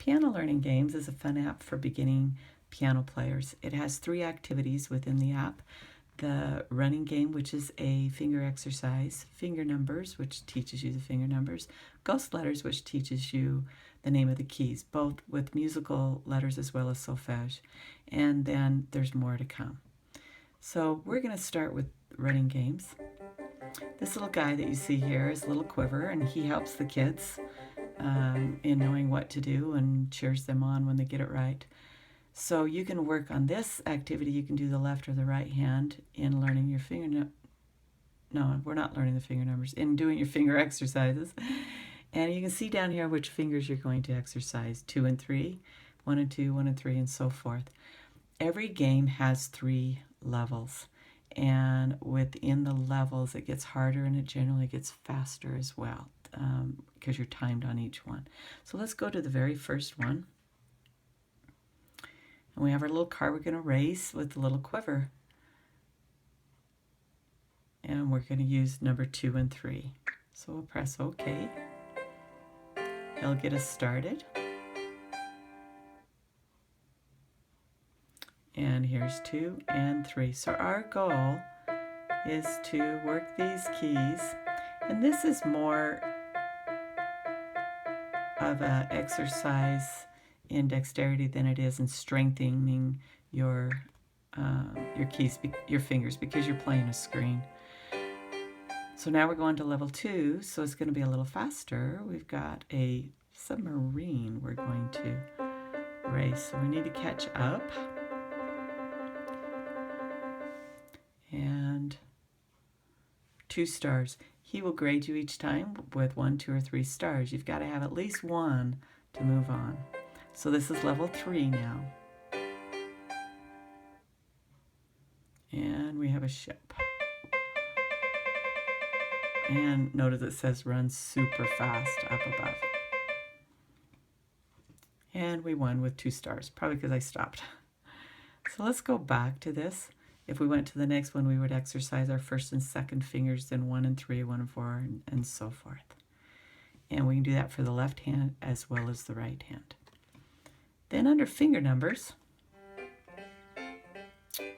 Piano Learning Games is a fun app for beginning piano players. It has 3 activities within the app. The running game, which is a finger exercise, finger numbers, which teaches you the finger numbers, ghost letters, which teaches you the name of the keys, both with musical letters as well as solfege. And then there's more to come. So we're going to start with running games. This little guy that you see here is Little Quiver, and he helps the kids in knowing what to do and cheers them on when they get it right. So you can work on this activity. You can do the left or the right hand in learning your finger. No, we're not learning the finger numbers. In doing your finger exercises. And you can see down here which fingers you're going to exercise. 2 and 3, 1 and 2, 1 and 3, and so forth. Every game has 3 levels. And within the levels, it gets harder and it generally gets faster as well because you're timed on each one. So let's go to the very first one. And we have our little card we're going to race with the Little Quiver. And we're going to use number 2 and 3. So we'll press OK. He'll get us started. And here's 2 and 3. So our goal is to work these keys. And this is more of an exercise in dexterity than it is in strengthening your keys, your fingers, because you're playing a screen. So now we're going to level 2, so it's going to be a little faster. We've got a submarine we're going to race, so we need to catch up. And 2 stars. He will grade you each time with 1, 2, or 3 stars. You've got to have at least 1 to move on. So this is level 3 now. And we have a ship. And notice it says run super fast up above. And we won with 2 stars, probably because I stopped. So let's go back to this. If we went to the next one, we would exercise our first and second fingers, then 1 and 3, 1 and 4, and so forth. And we can do that for the left hand as well as the right hand. Then under finger numbers,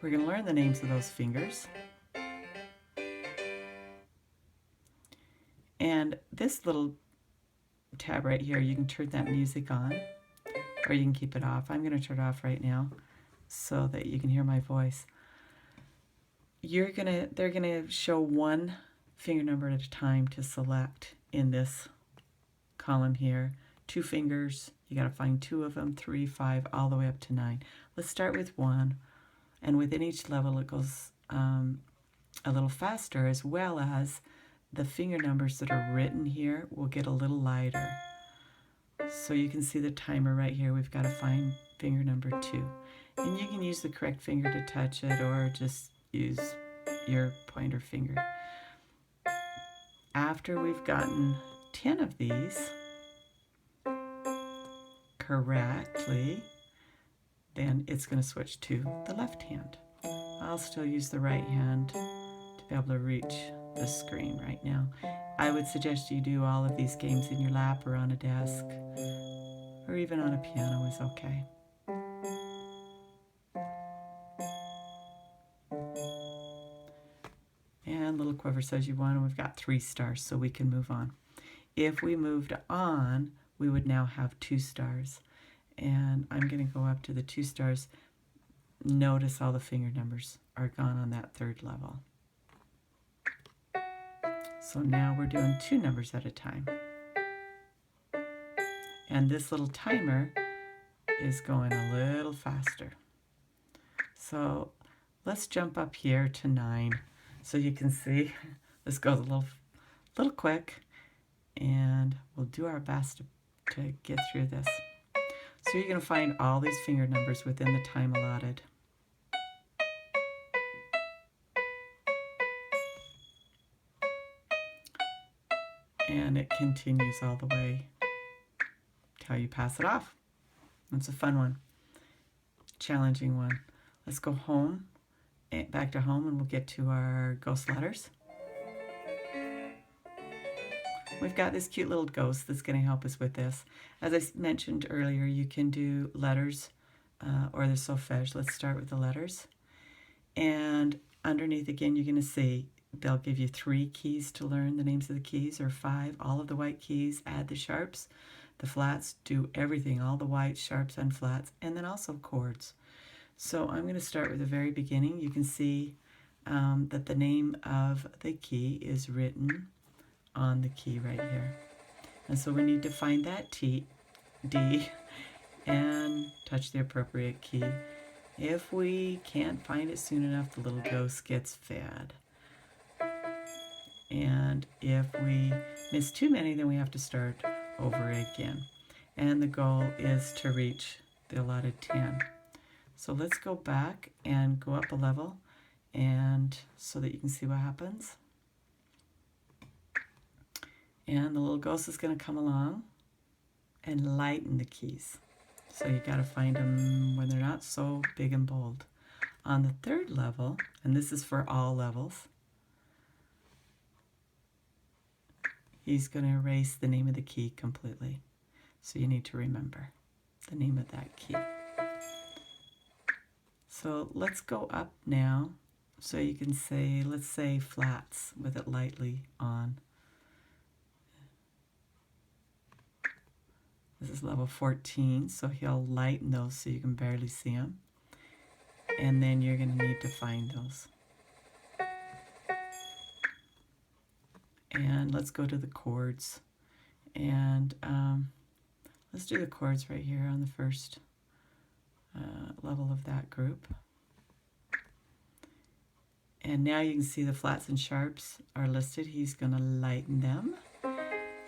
we're going to learn the names of those fingers. And this little tab right here, you can turn that music on, or you can keep it off. I'm going to turn it off right now so that you can hear my voice. They're gonna show 1 finger number at a time to select in this column here. 2 fingers, you gotta find 2 of them, 3, 5, all the way up to 9. Let's start with 1, and within each level it goes a little faster, as well as the finger numbers that are written here will get a little lighter. So you can see the timer right here. We've got to find finger number 2. And you can use the correct finger to touch it, or just use your pointer finger. After we've gotten 10 of these correctly, then it's going to switch to the left hand. I'll still use the right hand to be able to reach the screen right now. I would suggest you do all of these games in your lap or on a desk, or even on a piano is okay. And Little Quiver says you won, and we've got 3 stars, so we can move on. If we moved on, we would now have 2 stars. And I'm going to go up to the 2 stars. Notice all the finger numbers are gone on that 3rd level. So now we're doing 2 numbers at a time. And this little timer is going a little faster. So let's jump up here to 9. So you can see this goes a little quick, and we'll do our best to get through this. So you're going to find all these finger numbers within the time allotted. And it continues all the way till you pass it off. It's a fun one, challenging one. Let's go home. Back to home, and we'll get to our ghost letters. we've got this cute little ghost that's going to help us with this. As I mentioned earlier, you can do letters or the solfège. Let's start with the letters. And underneath again, you're going to see they'll give you 3 keys to learn, the names of the keys, or 5. All of the white keys, add the sharps. The flats, do everything, all the whites, sharps, and flats, and then also chords. So I'm going to start with the very beginning. You can see that the name of the key is written on the key right here. And so we need to find that D, and touch the appropriate key. If we can't find it soon enough, the little ghost gets fed. And if we miss too many, then we have to start over again. And the goal is to reach the allotted 10. So let's go back and go up a level, and so that you can see what happens. And the little ghost is going to come along and lighten the keys. So you got to find them when they're not so big and bold. On the 3rd level, and this is for all levels, he's going to erase the name of the key completely. So you need to remember the name of that key. So let's go up now. So you can say, let's say flats with it lightly on. This is level 14, so he'll lighten those so you can barely see them. And then you're going to need to find those. And let's go to the chords. And let's do the chords right here on the first level of that group. And now you can see the flats and sharps are listed. He's going to lighten them.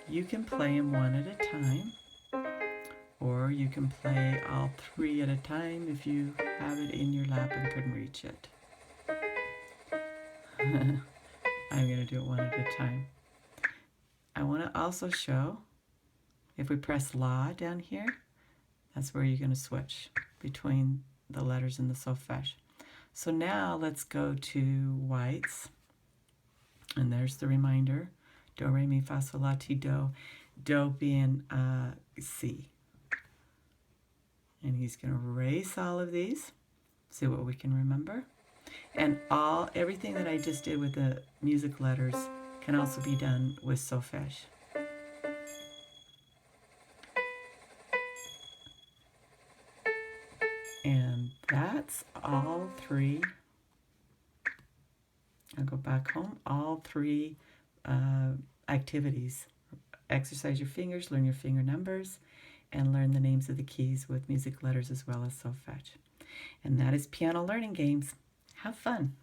You can play them one at a time, or you can play all 3 at a time if you have it in your lap and couldn't reach it. I'm going to do it one at a time. I want to also show, if we press La down here, that's where you're going to switch between the letters in the solfège. So now let's go to whites. And there's the reminder. Do, re, mi, fa, sol, la, ti, do. Do being C. And he's going to erase all of these. See what we can remember. And everything that I just did with the music letters can also be done with solfège. And that's all 3. I'll go back home. All 3 activities. Exercise your fingers, learn your finger numbers, and learn the names of the keys with music letters as well as solfège. And that is Piano Learning Games. Have fun.